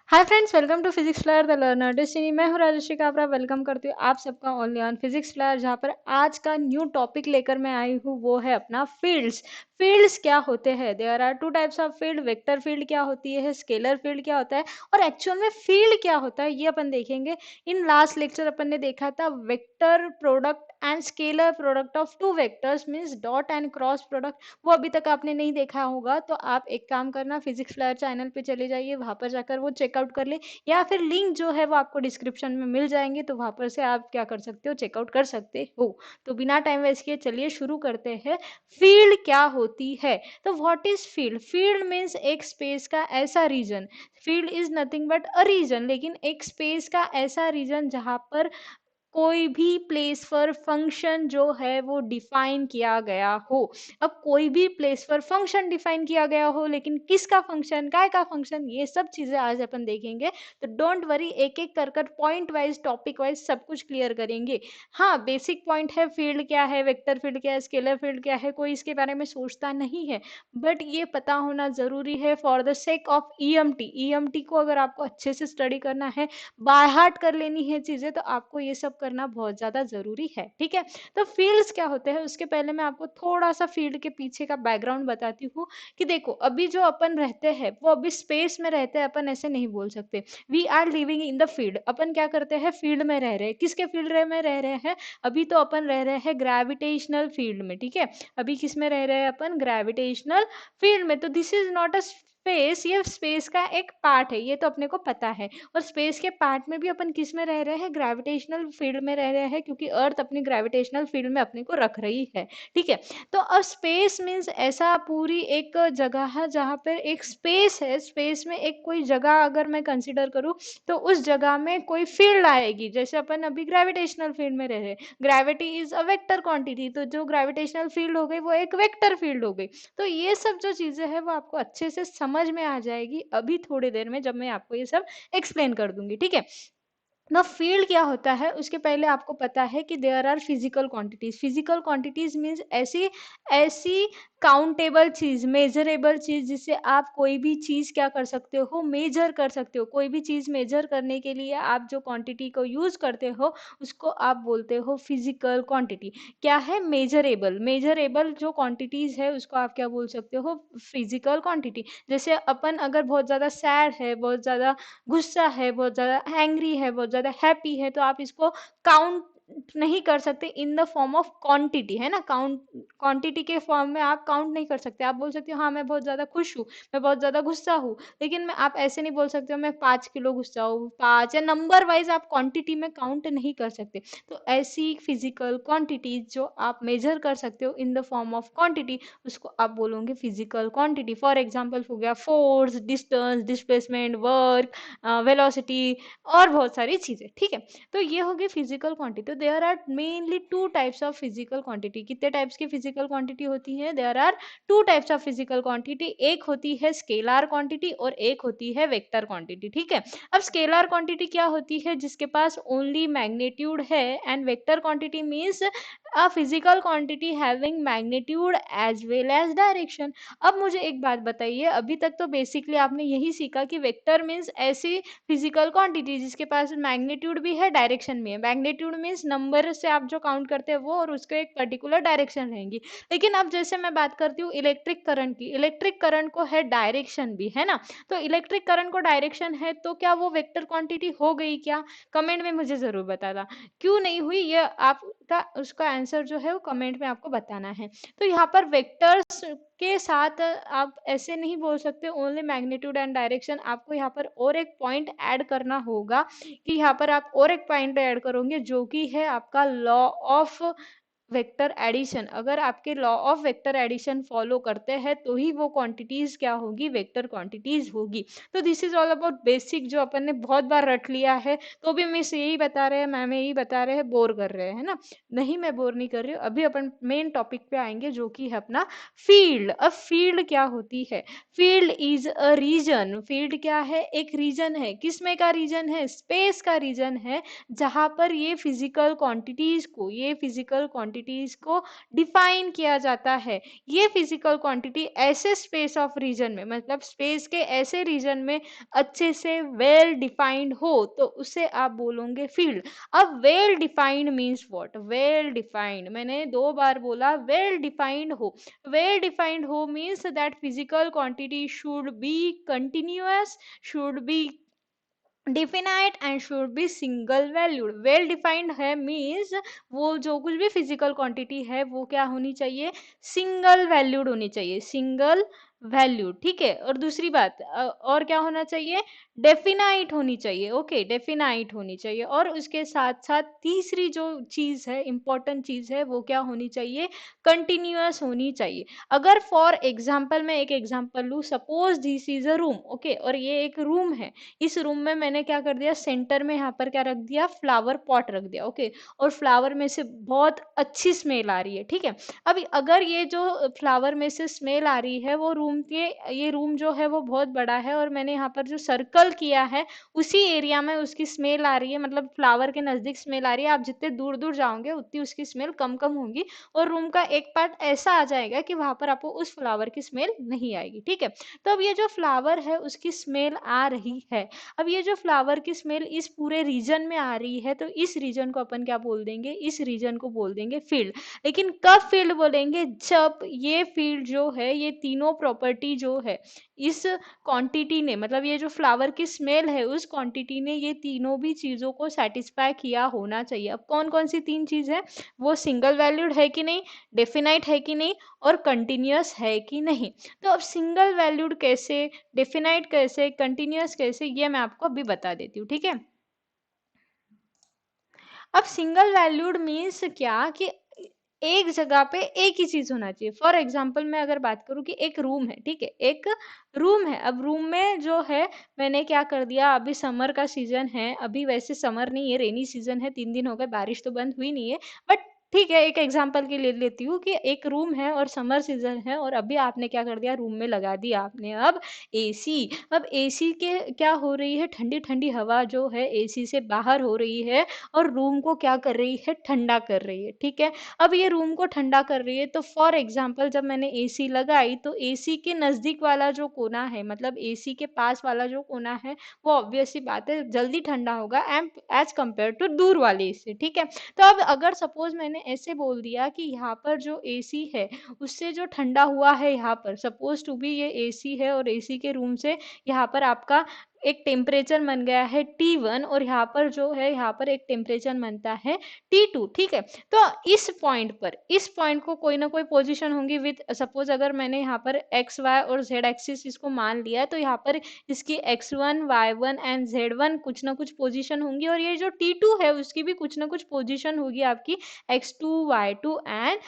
Hi friends, welcome to Physics Flyer the Learner Destiny. मैं हूँ Rajshree Kabra. Welcome करती हूँ आप सबका ओनली ऑन फिजिक्स फ्लायर, जहाँ पर आज का न्यू टॉपिक लेकर मैं आई हूँ, वो है अपना फील्ड्स। फील्ड्स क्या होते हैं? There are two types of field. Vector field क्या होती है, स्केलर फील्ड क्या होता है, और एक्चुअल में फील्ड क्या होता है, ये अपन देखेंगे। इन लास्ट लेक्चर अपन ने देखा था vector product and scalar product of two vectors, means dot and cross product. वो अभी तक आपने नहीं देखा होगा तो आप एक काम करना, फिजिक्स फ्लायर चैनल पे चले जाइए, वहां पर जाकर वो चेकआउट कर ले, या फिर लिंक जो है वो आपको डिस्क्रिप्शन में मिल जाएंगे, तो वहां पर से आप क्या कर सकते हो, चेकआउट कर सकते हो। तो बिना टाइम वेस्ट किए चलिए शुरू करते हैं। फील्ड क्या होती है? तो what is field? Field means एक स्पेस का ऐसा region. Field is nothing but a region, लेकिन एक स्पेस का ऐसा रीजन जहां पर कोई भी प्लेस पर फंक्शन जो है वो डिफाइन किया गया हो। अब कोई भी प्लेस पर फंक्शन डिफाइन किया गया हो, लेकिन किसका फंक्शन, काय का फंक्शन, ये सब चीजें आज अपन देखेंगे। तो डोंट वरी, एक एक कर पॉइंट वाइज, टॉपिक वाइज सब कुछ क्लियर करेंगे। हाँ, बेसिक पॉइंट है, फील्ड क्या है, वेक्टर फील्ड क्या है, स्केलर फील्ड क्या है, कोई इसके बारे में सोचता नहीं है, बट ये पता होना जरूरी है for the sake of EMT. EMT को अगर आपको अच्छे से स्टडी करना है, बाय हार्ट कर लेनी है चीजें, तो आपको ये सब करना बहुत ज्यादा जरूरी है। ठीक है, तो फील्ड्स क्या होते हैं उसके पहले मैं आपको थोड़ा सा फील्ड के पीछे का बैकग्राउंड बताती हूँ। कि देखो, अभी जो अपन रहते हैं वो अभी स्पेस में रहते हैं, अपन ऐसे नहीं बोल सकते। We are living in the field. अपन क्या करते हैं, फील्ड में रह रहे हैं। किसके फील्ड में रह रहे हैं? अभी तो अपन रह रहे हैं ग्रेविटेशनल फील्ड में। ठीक है, अभी किस में रह रहे हैं अपन? ग्रेविटेशनल फील्ड में। तो this is not a space, ये स्पेस का एक पार्ट है, ये तो अपने को पता है। और स्पेस के पार्ट में भी अपन किस में रह रहे हैं? ग्रेविटेशनल फील्ड में रह रहे हैं, क्योंकि अर्थ अपनी ग्रेविटेशनल फील्ड में अपने को रख रही है। ठीक है, तो अब स्पेस मीन्स ऐसा पूरी एक जगह है जहाँ पर एक स्पेस है। स्पेस में एक कोई जगह अगर मैं कंसिडर करूँ, तो उस जगह में कोई फील्ड आएगी। जैसे अपन अभी ग्रेविटेशनल फील्ड में रह रहे हैं, gravity is a vector quantity, तो जो ग्रेविटेशनल फील्ड हो गई वो एक वेक्टर फील्ड हो गई। तो ये सब जो चीजें हैं वो आपको अच्छे से समझ में आ जाएगी अभी थोड़ी देर में, जब मैं आपको ये सब एक्सप्लेन कर दूंगी। ठीक है, ना फील्ड क्या होता है उसके पहले आपको पता है कि there are physical quantities. Physical quantities means ऐसी ऐसी काउंटेबल चीज, मेजरेबल चीज, जिससे आप कोई भी चीज क्या कर सकते हो, मेजर कर सकते हो। कोई भी चीज मेजर करने के लिए आप जो क्वांटिटी को यूज करते हो उसको आप बोलते हो फिजिकल क्वांटिटी। क्या है? मेजरेबल। मेजरेबल जो क्वांटिटीज है उसको आप क्या बोल सकते हो? Physical quantity. जैसे अपन अगर बहुत ज्यादा सैड है, बहुत ज्यादा गुस्सा है, बहुत ज्यादा एंग्री है, बहुत ज्यादा हैप्पी है, तो आप इसको काउंट नहीं कर सकते इन द फॉर्म ऑफ क्वांटिटी, है ना। काउंट, क्वांटिटी के फॉर्म में आप काउंट नहीं कर सकते। आप बोल सकते हो हाँ मैं बहुत ज्यादा खुश हूँ, मैं बहुत ज्यादा गुस्सा हूँ, लेकिन मैं आप ऐसे नहीं बोल सकते हो मैं 5 किलो गुस्सा हूँ, 5, या नंबर वाइज आप क्वांटिटी में काउंट नहीं कर सकते। तो ऐसी फिजिकल क्वांटिटीज जो आप मेजर कर सकते हो in the form of quantity, उसको आप बोलोगे फिजिकल क्वांटिटी। फॉर एग्जाम्पल हो गया force, distance, displacement, work, velocity, और बहुत सारी चीजें। ठीक है, तो ये होगी फिजिकल क्वांटिटी। तो there are mainly two types of physical quantity. कितने टाइप्स की फिजिकल क्वांटिटी होती है? There are two types of physical quantity. एक होती है स्केलर क्वांटिटी और एक होती है वेक्टर क्वांटिटी। ठीक है, अब स्केलर क्वांटिटी क्या होती है? जिसके पास ओनली मैग्नीट्यूड है। And vector quantity means a physical quantity having magnitude as well as direction. अब मुझे एक बात बताइए, अभी तक तो बेसिकली आपने यही सीखा कि वेक्टर मीन्स ऐसी फिजिकल क्वांटिटी जिसके पास मैग्नीट्यूड भी है, डायरेक्शन भी है। मैग्नीट्यूड मीन्स नंबर से आप जो काउंट करते हैं वो, और उसके एक पर्टिकुलर डायरेक्शन रहेंगी। लेकिन अब जैसे मैं बात करती हूँ इलेक्ट्रिक करंट की, इलेक्ट्रिक करंट को है डायरेक्शन भी, है ना। तो इलेक्ट्रिक करंट को डायरेक्शन है, तो क्या वो वेक्टर क्वांटिटी हो गई क्या? कमेंट में मुझे जरूर बताना। क्यों नहीं हुई, ये आपका उसका आंसर जो है वो कमेंट में आपको बताना है। तो यहाँ पर वेक्टर्स के साथ आप ऐसे नहीं बोल सकते ओनली मैग्नीट्यूड एंड डायरेक्शन। आपको यहाँ पर और एक पॉइंट ऐड करना होगा, कि यहाँ पर आप और एक पॉइंट ऐड करोगे जो कि है आपका लॉ ऑफ वेक्टर एडिशन। अगर आपके law of vector addition follow करते हैं तो ही वो क्वांटिटीज क्या होगी, वेक्टर क्वांटिटीज होगी। तो this is all about basic, जो अपन ने बहुत बार रट लिया है। तो भी मिस यही बता रहे हैं, मैम यही बता रहे हैं, बोर कर रहे हैं, है ना। नहीं, मैं बोर नहीं कर रही हूँ। अभी अपन मेन टॉपिक पे आएंगे जो कि है अपना फील्ड। अब फील्ड क्या होती है? Field is a region. Field क्या है? एक रीजन है। किसमें का रीजन है? स्पेस का रीजन है, जहां पर ये फिजिकल क्वांटिटीज को, ये फिजिकल क्वांटिटीज को डिफाइन किया जाता है। ये फिजिकल क्वांटिटी ऐसे स्पेस ऑफ रीजन में, मतलब स्पेस के ऐसे रीजन में अच्छे से वेल डिफाइंड हो तो उसे आप बोलोगे फील्ड। अब well defined means what? Well defined, मैंने 2 बार बोला वेल डिफाइंड हो। वेल डिफाइंड हो means that physical quantity should be continuous, should be definite and should be single valued. Well defined है मीन्स वो जो कुछ भी फिजिकल क्वांटिटी है वो क्या होनी चाहिए? सिंगल वैल्यूड होनी चाहिए, सिंगल वैल्यूड, ठीक है। और दूसरी बात और क्या होना चाहिए? डेफिनाइट होनी चाहिए, ओके, डेफिनाइट होनी चाहिए। और उसके साथ साथ तीसरी जो चीज है, इंपॉर्टेंट चीज है, वो क्या होनी चाहिए? कंटिन्यूअस होनी चाहिए। अगर फॉर एग्जाम्पल मैं एक एग्जाम्पल लूँ, suppose this is a room, okay, और ये एक रूम है। इस रूम में मैंने क्या कर दिया, सेंटर में यहाँ पर क्या रख दिया? फ्लावर पॉट रख दिया, ओके, और फ्लावर में से बहुत अच्छी स्मेल आ रही है, ठीक है। अभी अगर ये जो फ्लावर में से स्मेल आ रही है वो रूम के, ये रूम जो है वो बहुत बड़ा है और मैंने यहाँ पर जो सर्कल किया है उसी एरिया में उसकी स्मेल आ रही है, मतलब फ्लावर के नजदीक स्मेल आ रही है। आप जितने दूर दूर जाओगे उतनी उसकी स्मेल कम कम होगी और रूम का एक पार्ट ऐसा आ जाएगा कि वहां पर आपको उस फ्लावर की स्मेल नहीं आएगी, ठीक है। तो अब ये जो फ्लावर है उसकी स्मेल आ रही है। अब ये जो फ्लावर की स्मेल इस पूरे रीजन में आ रही है तो इस रीजन को अपन क्या बोल देंगे? इस रीजन को बोल देंगे फील्ड। लेकिन कब फील्ड बोलेंगे? जब ये फील्ड जो है, ये तीनों प्रॉपर्टी जो है इस क्वांटिटी ने, मतलब ये जो फ्लावर की स्मेल है उस क्वांटिटी ने ये तीनों भी चीजों को सेटिस्फाई किया होना चाहिए। अब कौन कौन सी 3 चीज है? वो सिंगल वैल्यूड है कि नहीं, डेफिनाइट है कि नहीं, और कंटिन्यूअस है कि नहीं। तो अब सिंगल वैल्यूड कैसे, डेफिनाइट कैसे, कंटिन्यूअस कैसे, ये मैं आपको अभी बता देती हूँ, ठीक है। अब सिंगल वैल्यूड मीन्स क्या कि एक जगह पे एक ही चीज होना चाहिए। फॉर एग्जाम्पल मैं अगर बात करूं कि एक रूम है, ठीक है, एक रूम है। अब रूम में जो है मैंने क्या कर दिया, अभी समर का सीजन है, अभी वैसे समर नहीं है, रेनी सीजन है, 3 दिन हो गए बारिश तो बंद हुई नहीं है, बट ठीक है, एक एग्जांपल के लिए लेती हूँ कि एक रूम है और समर सीजन है और अभी आपने क्या कर दिया, रूम में लगा दिया आपने अब एसी। अब एसी के क्या हो रही है, ठंडी ठंडी हवा जो है एसी से बाहर हो रही है और रूम को क्या कर रही है, ठंडा कर रही है, ठीक है। अब ये रूम को ठंडा कर रही है तो फॉर एग्जाम्पल जब मैंने एसी लगाई तो एसी के नजदीक वाला जो कोना है, मतलब एसी के पास वाला जो कोना है, वो ऑब्वियस सी बात है जल्दी ठंडा होगा एज कंपेयर टू दूर वाले एसी, ठीक है। तो अब अगर सपोज मैंने ऐसे बोल दिया कि यहाँ पर जो एसी है उससे जो ठंडा हुआ है, यहाँ पर सपोज टू बी ये एसी है और एसी के रूम से यहाँ पर आपका एक टेम्परेचर बन गया है T1 और यहाँ पर जो है, यहाँ पर एक टेम्परेचर बनता है T2, ठीक है। तो इस पॉइंट पर, इस पॉइंट को कोई ना कोई पोजीशन होंगी विद, सपोज अगर मैंने यहाँ पर एक्स वाई और जेड एक्सिस इसको मान लिया तो यहाँ पर इसकी x1 y1 एंड z1 कुछ ना कुछ पोजीशन होंगी और ये जो T2 है उसकी भी कुछ ना कुछ पोजीशन होगी आपकी x2 y2 and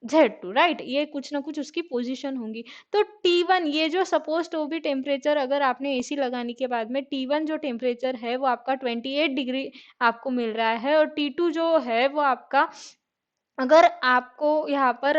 Z2, right, ये कुछ ना कुछ उसकी पोजीशन होंगी। तो T1 ये जो सपोज टू भी टेम्परेचर, अगर आपने एसी लगाने के बाद में T1 जो टेम्परेचर है वो आपका 28 डिग्री आपको मिल रहा है और T2 जो है वो आपका, अगर आपको यहाँ पर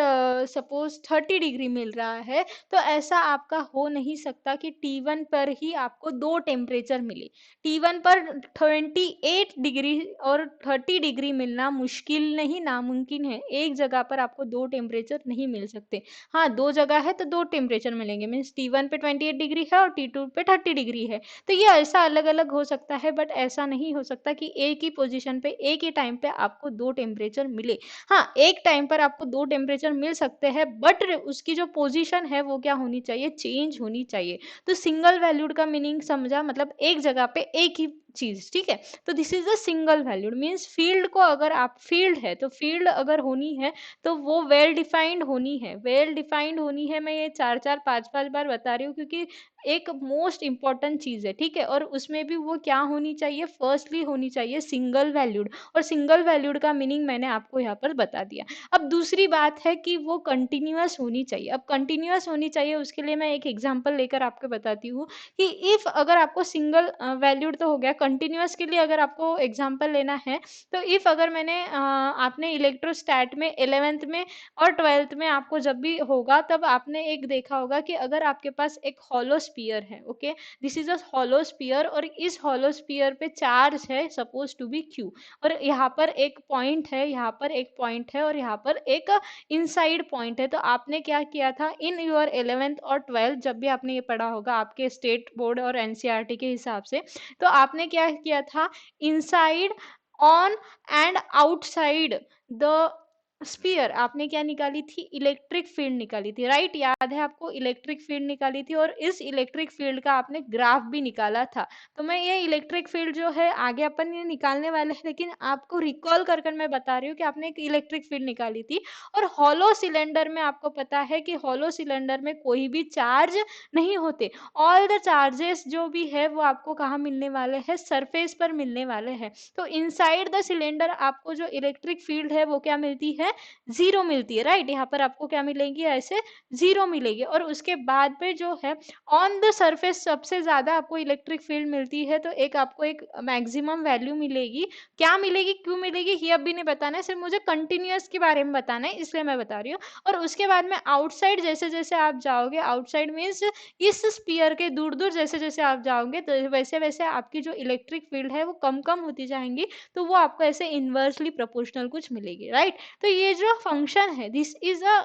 सपोज 30 डिग्री मिल रहा है तो ऐसा आपका हो नहीं सकता कि T1 पर ही आपको 2 टेम्परेचर मिले। T1 पर 28 डिग्री और 30 डिग्री मिलना मुश्किल नहीं, नामुमकिन है। एक जगह पर आपको 2 टेम्परेचर नहीं मिल सकते। हाँ, 2 जगह है तो 2 टेम्परेचर मिलेंगे, मीन्स T1 पे 28 डिग्री है और T2 पे 30 डिग्री है। तो ये ऐसा अलग अलग हो सकता है, बट ऐसा नहीं हो सकता कि एक ही पोजिशन पे एक ही टाइम पे आपको 2 टेम्परेचर मिले। हाँ, एक टाइम पर आपको 2 टेम्परेचर मिल सकते हैं बट उसकी जो पोजीशन है वो क्या होनी चाहिए, चेंज होनी चाहिए। तो सिंगल वैल्यूड का मीनिंग समझा, मतलब एक जगह पे एक ही चीज, ठीक है। तो this is a single valued means field को, अगर आप फील्ड है तो फील्ड अगर होनी है तो वो वेल डिफाइंड होनी है, वेल डिफाइंड होनी है। मैं ये 4 4 5 5 बार बता रही हूँ क्योंकि एक मोस्ट इंपॉर्टेंट चीज है, ठीक है। और उसमें भी वो क्या होनी चाहिए, फर्स्टली होनी चाहिए सिंगल वैल्यूड, और सिंगल वैल्यूड का मीनिंग मैंने आपको यहाँ पर बता दिया। अब दूसरी बात है कि वो कंटिन्यूअस होनी चाहिए। अब कंटिन्यूअस होनी चाहिए उसके लिए मैं एक एग्जांपल लेकर आपको बताती हूँ कि इफ अगर आपको सिंगल वैल्यूड तो हो गया, कंटिन्यूअस के लिए अगर आपको एग्जांपल लेना है तो इफ अगर मैंने आपने इलेक्ट्रोस्टैट में 11th में और 12th में आपको जब भी होगा तब आपने एक देखा होगा कि अगर आपके पास एक हॉलो स्फीयर है, okay, this is a hollow sphere और इस हॉलो स्फीयर पे चार्ज है सपोज टू बी Q और यहाँ पर एक पॉइंट है, यहाँ पर एक पॉइंट पॉइंट है और यहाँ पर एक इनसाइड पॉइंट है। तो आपने क्या किया था इन योर 11th और 12th, जब भी आपने ये पढ़ा होगा आपके स्टेट बोर्ड और एनसीईआरटी के हिसाब से, तो आपने क्या किया था, inside, on and outside the sphere आपने क्या निकाली थी, इलेक्ट्रिक फील्ड निकाली थी, राइट। याद है आपको, इलेक्ट्रिक फील्ड निकाली थी और इस इलेक्ट्रिक फील्ड का आपने ग्राफ भी निकाला था। तो मैं ये इलेक्ट्रिक फील्ड जो है आगे अपन ये निकालने वाले हैं, लेकिन आपको रिकॉल कर कर मैं बता रही हूँ कि आपने एक इलेक्ट्रिक फील्ड निकाली थी। और हॉलो सिलेंडर में आपको पता है कि हॉलो सिलेंडर में कोई भी चार्ज नहीं होते, ऑल द चार्जेस जो भी है वो आपको कहाँ मिलने वाले हैं, सरफेस पर मिलने वाले हैं। तो इनसाइड द सिलेंडर आपको जो इलेक्ट्रिक फील्ड है वो क्या मिलती है, जीरो मिलती है, राइट। यहाँ पर आपको क्या मिलेगी, ऐसे जीरो मिलेगी। और उसके बाद पे जो है ऑन द सरफेस सबसे ज्यादा आपको इलेक्ट्रिक फील्ड मिलती है, तो एक आपको एक मैक्सिमम वैल्यू मिलेगी। क्या मिलेगी, क्यों मिलेगी, ये अभी नहीं बताना है, सिर्फ मुझे कंटिन्यूअस के बारे में बताना है, इसलिए मैं बता रही हूँ। और उसके बाद में आउटसाइड जैसे जैसे आप जाओगे, आउटसाइड मीन्स इस स्पीयर के दूर दूर जैसे जैसे आप जाओगे, तो वैसे वैसे आपकी जो इलेक्ट्रिक फील्ड है वो कम कम होती जाएंगी, तो वो आपको ऐसे इनवर्सली प्रोपोर्शनल कुछ मिलेगी, राइट। तो ये जो फंक्शन है, दिस इज अ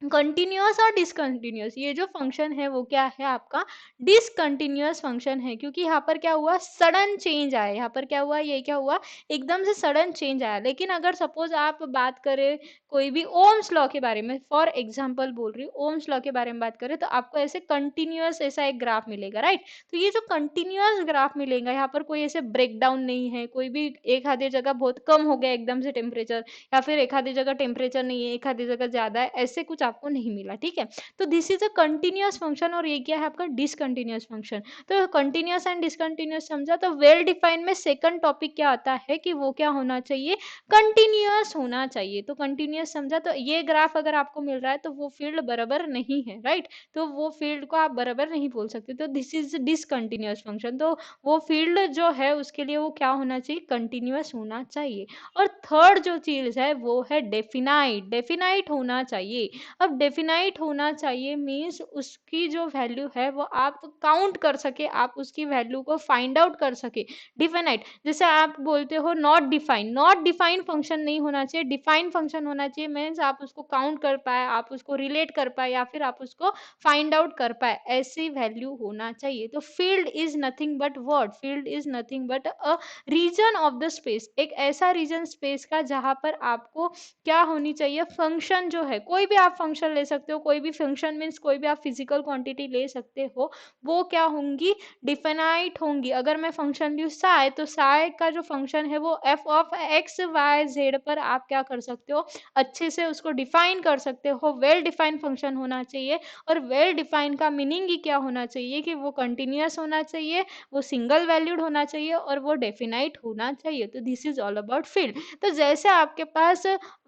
कंटिन्यूअस और डिसकंटिन्यूअस, ये जो फंक्शन है वो क्या है आपका, डिसकंटिन्यूअस फंक्शन है। क्योंकि यहाँ पर क्या हुआ, सडन चेंज आया, यहाँ पर क्या हुआ, ये क्या हुआ, एकदम से सडन चेंज आया। लेकिन अगर सपोज आप बात करें कोई भी ओम्स लॉ के बारे में, फॉर एग्जांपल बोल रही हूँ, ओम्स लॉ के बारे में बात करें, तो आपको ऐसे कंटिन्यूअस ऐसा एक ग्राफ मिलेगा, राइट। तो ये जो कंटिन्यूअस ग्राफ मिलेगा, यहाँ पर कोई ऐसे ब्रेकडाउन नहीं है, कोई भी एक आधी जगह बहुत कम हो गया एकदम से टेम्परेचर, या फिर एक आधी जगह टेम्परेचर नहीं है, एक आधी जगह ज्यादा है, ऐसे कुछ आपको नहीं मिला, ठीक है। तो this is a continuous function और ये क्या है आपका, डिसकंटिन्यूअस फंक्शन। तो कंटिन्यूअस एंड डिसकंटिन्यूअस समझा। तो वेल डिफाइंड में सेकंड टॉपिक क्या आता है कि वो क्या होना चाहिए, कंटिन्यूअस होना चाहिए। तो कंटिन्यूअस समझा। तो ये ग्राफ अगर आपको मिल रहा है तो वो फील्ड बराबर नहीं है, राइट। तो वो फील्ड को आप बराबर नहीं बोल सकते, तो दिस इज डिसकंटिन्यूअस फंक्शन। तो वो फील्ड जो है उसके लिए वो क्या होना चाहिए, कंटिन्यूअस होना चाहिए। और थर्ड जो चीज है वो है डेफिनाइट, डेफिनाइट होना चाहिए। अब डेफिनाइट होना चाहिए मीन्स उसकी जो वैल्यू है वो आप काउंट कर सके, आप उसकी वैल्यू को फाइंड आउट कर सके। डिफिनाइट, जैसे आप बोलते हो not define, not define function नहीं होना चाहिए, डिफाइन फंक्शन होना चाहिए। मीन्स आप उसको काउंट कर पाए, आप उसको रिलेट कर पाए, या फिर आप उसको फाइंड आउट कर पाए, ऐसी वैल्यू होना चाहिए। तो field is nothing but what, field is nothing but a region of the space, एक ऐसा रीजन स्पेस का जहां पर आपको क्या होनी चाहिए, फंक्शन जो है, कोई भी आप फंक्शन ले सकते हो, कोई भी फंक्शन मीन्स कोई भी आप फिजिकल क्वांटिटी ले सकते हो, वो क्या होंगी, डिफिनाइट होंगी। अगर मैं फंक्शन लूँ साई, तो साई का जो फंक्शन है वो f of x y z पर आप क्या कर सकते हो, अच्छे से उसको डिफाइन कर सकते हो। वेल डिफाइंड फंक्शन होना चाहिए। और वेल डिफाइन का मीनिंग ही क्या होना चाहिए कि वो कंटिन्यूअस होना चाहिए, वो सिंगल वैल्यूड होना चाहिए और वो डेफिनाइट होना चाहिए। तो this is all about field. तो जैसे आपके पास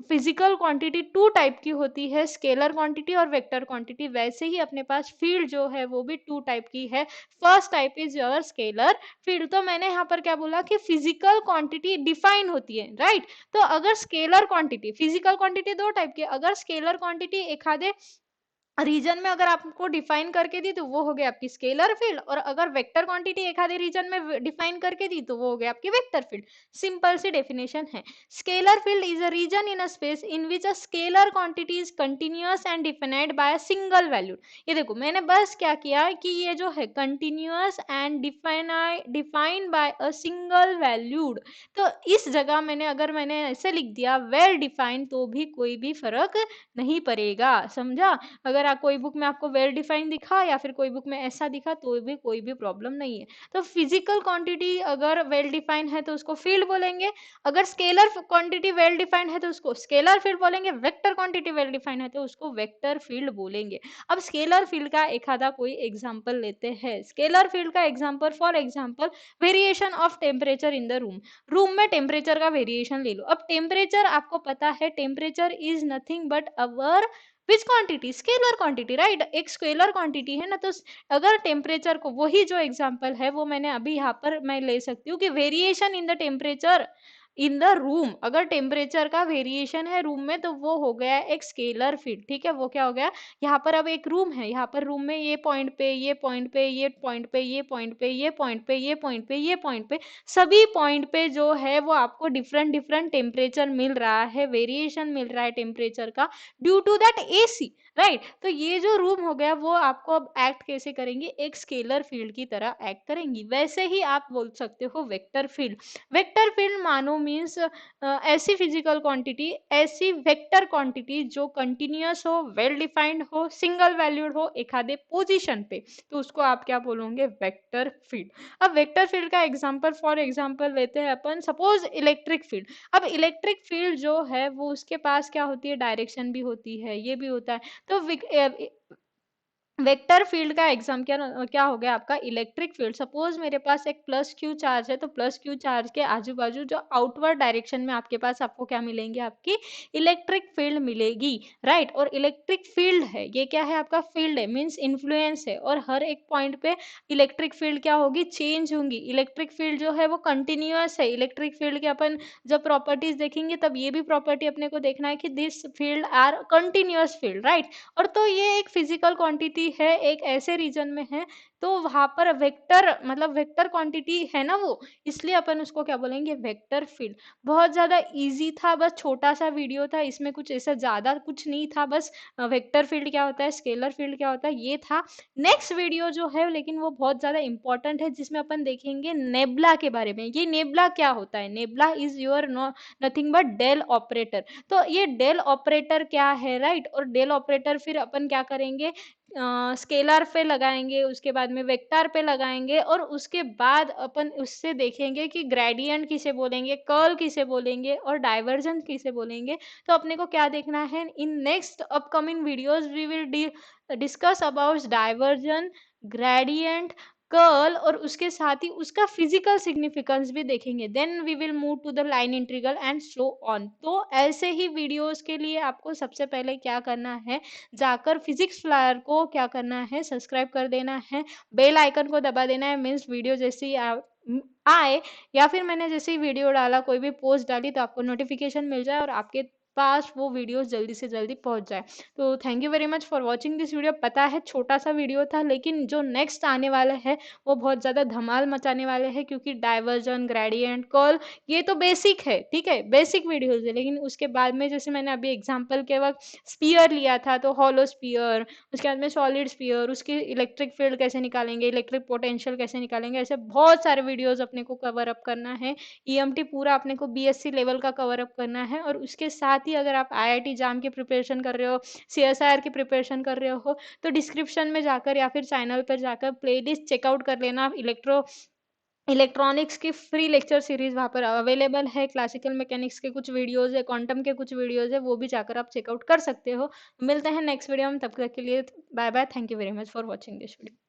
फिजिकल क्वांटिटी टू टाइप की होती है, स्केलर क्वांटिटी और वेक्टर क्वांटिटी, वैसे ही अपने पास फील्ड जो है वो भी टू टाइप की है। First type is your scalar field. तो मैंने यहाँ पर क्या बोला कि फिजिकल क्वांटिटी डिफाइन होती है, राइट। तो अगर स्केलर क्वांटिटी, फिजिकल क्वांटिटी दो टाइप की, अगर स्केलर क्वांटिटी एक आधे रीजन में अगर आपको डिफाइन करके दी तो वो हो गया आपकी स्केलर फील्ड, और अगर वेक्टर क्वांटिटी एक आधे रीजन में डिफाइन करके दी तो वो हो गया आपकी वेक्टर फील्ड। सिंपल सी डेफिनेशन है। Scalar field is a region in a space in which a scalar quantity is continuous and defined by a single value. ये देखो मैंने बस क्या किया कि ये जो है continuous and defined by a single valued, तो इस जगह मैंने अगर मैंने ऐसे लिख दिया वेल डिफाइंड तो भी कोई भी फर्क नहीं पड़ेगा, समझा। अगर आप कोई बुक में आपको वेल डिफाइंड दिखा या फिर कोई बुक में ऐसा दिखा तो भी कोई भी प्रॉब्लम नहीं है। तो फिजिकल क्वांटिटी अगर वेल डिफाइंड है तो उसको फील्ड बोलेंगे, अगर स्केलर क्वांटिटी वेल डिफाइंड है तो उसको स्केलर फील्ड बोलेंगे, वेक्टर क्वांटिटी वेल डिफाइंड है तो उसको वेक्टर फील्ड बोलेंगे। अब स्केलर फील्ड का एक आधा कोई एग्जांपल लेते हैं। स्केलर फील्ड का example, for example variation of temperature in the room, room में टेम्परेचर का वेरिएशन ले लो। अब टेम्परेचर आपको पता है, temperature is nothing but our which quantity, scalar quantity, right. एक स्केलर क्वांटिटी है ना। तो अगर टेम्परेचर को, वही जो एग्जांपल है वो मैंने अभी यहाँ पर मैं ले सकती हूँ कि variation in the temperature in the room, अगर टेम्परेचर का वेरिएशन है रूम में तो वो हो गया एक स्केलर फील्ड, ठीक है। वो क्या हो गया, यहाँ पर अब एक रूम है, यहाँ पर रूम में ये पॉइंट पे, ये पॉइंट पे, ये पॉइंट पे, ये पॉइंट पे, ये पॉइंट पे, ये पॉइंट पे, ये पॉइंट पे, सभी पॉइंट पे जो है वो आपको डिफरेंट डिफरेंट टेम्परेचर मिल रहा है, वेरिएशन मिल रहा है टेम्परेचर का due to that AC, right. तो ये जो रूम हो गया वो आपको अब एक्ट कैसे करेंगे, एक स्केलर फील्ड की तरह एक्ट करेंगी। वैसे ही आप बोल सकते हो वेक्टर फील्ड। वेक्टर फील्ड मानो मीन्स ऐसी फिजिकल क्वांटिटी, ऐसी वेक्टर क्वांटिटी जो कंटिन्यूअस हो, वेल डिफाइंड हो, सिंगल वैल्यूड हो एक आधे पोजीशन पे, तो उसको आप क्या बोलोगे, वेक्टर फील्ड। अब वेक्टर फील्ड का एग्जांपल, फॉर एग्जांपल लेते हैं अपन, सपोज इलेक्ट्रिक फील्ड। अब इलेक्ट्रिक फील्ड जो है वो उसके पास क्या होती है, डायरेक्शन भी होती है, ये भी होता है। तो वेक्टर फील्ड का एग्जाम क्या हो गया आपका, इलेक्ट्रिक फील्ड। सपोज मेरे पास एक प्लस क्यू चार्ज है, तो प्लस क्यू चार्ज के आजू बाजू जो आउटवर्ड डायरेक्शन में आपके पास आपको क्या मिलेंगे, आपकी इलेक्ट्रिक फील्ड मिलेगी, राइट। और इलेक्ट्रिक फील्ड है, ये क्या है, आपका फील्ड है, मीन्स इन्फ्लुएंस है, और हर एक पॉइंट पे इलेक्ट्रिक फील्ड क्या होगी, चेंज होंगी। इलेक्ट्रिक फील्ड जो है वो कंटिन्यूअस है। इलेक्ट्रिक फील्ड के अपन जब प्रॉपर्टीज देखेंगे तब ये भी प्रॉपर्टी अपने को देखना है कि this field are continuous field, right. और तो ये एक फिजिकल क्वांटिटी है, एक ऐसे रीजन में है, तो वहां पर वेक्टर मतलब वेक्टर क्वांटिटी है ना वो, इसलिए अपन उसको क्या बोलेंगे, वेक्टर फील्ड। बहुत ज्यादा इजी था, बस छोटा सा वीडियो था, इसमें कुछ ऐसा ज्यादा कुछ नहीं था, बस वेक्टर फील्ड क्या होता है, स्केलर फील्ड क्या होता है, ये था। नेक्स्ट वीडियो जो है लेकिन वो बहुत ज्यादा इंपॉर्टेंट है, जिसमें अपन देखेंगे नेबुला के बारे में। ये नेबुला क्या होता है, nabla is your nothing but del operator. तो ये डेल ऑपरेटर क्या है, राइट। और डेल ऑपरेटर फिर अपन क्या करेंगे, स्केलर पे लगाएंगे, उसके बाद में वेक्टर पे लगाएंगे, और उसके बाद अपन उससे देखेंगे कि ग्रेडियंट किसे बोलेंगे, कर्ल किसे बोलेंगे, और डाइवर्जेंस किसे बोलेंगे। तो अपने को क्या देखना है, in next upcoming videos we will discuss about divergence, gradient, curl, और उसके साथ ही उसका फिजिकल सिग्निफिकेंस भी देखेंगे। Then we will move to the line integral and so on. तो ऐसे ही वीडियोस के लिए आपको सबसे पहले क्या करना है, जाकर फिजिक्स फ्लायर को क्या करना है, सब्सक्राइब कर देना है, बेल आइकन को दबा देना है, मीन्स वीडियो जैसे ही आए, या फिर मैंने जैसे ही वीडियो डाला, कोई भी पोस्ट डाली, तो आपको नोटिफिकेशन मिल जाए और आपके पास वो वीडियो जल्दी से जल्दी पहुंच जाए। तो thank you very much for watching this video. पता है छोटा सा वीडियो था, लेकिन जो नेक्स्ट आने वाला है वो बहुत ज्यादा धमाल मचाने वाले हैं, क्योंकि डाइवर्जन, ग्रेडियंट, कर्ल, ये तो बेसिक है, ठीक है, बेसिक वीडियोज है। लेकिन उसके बाद में जैसे मैंने अभी एग्जांपल के वक्त स्पीयर लिया था, तो हॉलो स्पीयर, उसके बाद में सॉलिड स्पीयर, उसकी इलेक्ट्रिक फील्ड कैसे निकालेंगे, इलेक्ट्रिक पोटेंशियल कैसे निकालेंगे, ऐसे बहुत सारे वीडियोज अपने को कवर अप करना है। ईएमटी पूरा अपने को बीएससी लेवल का कवर अप करना है। और उसके साथ ही अगर आप आईआईटी जाम की प्रिपरेशन कर रहे हो, सीएसआईआर की प्रिपरेशन कर रहे हो, तो डिस्क्रिप्शन में जाकर या फिर चैनल पर जाकर प्लेलिस्ट चेकआउट कर लेना। इलेक्ट्रॉनिक्स की फ्री लेक्चर सीरीज वहाँ पर अवेलेबल है। क्लासिकल मैकेनिक्स के कुछ वीडियोस है, क्वांटम के कुछ वीडियोस है, वो भी जाकर आप चेकआउट कर सकते हो। मिलते हैं नेक्स्ट वीडियो में, तब तक के लिए bye bye. Thank you very much for watching this video.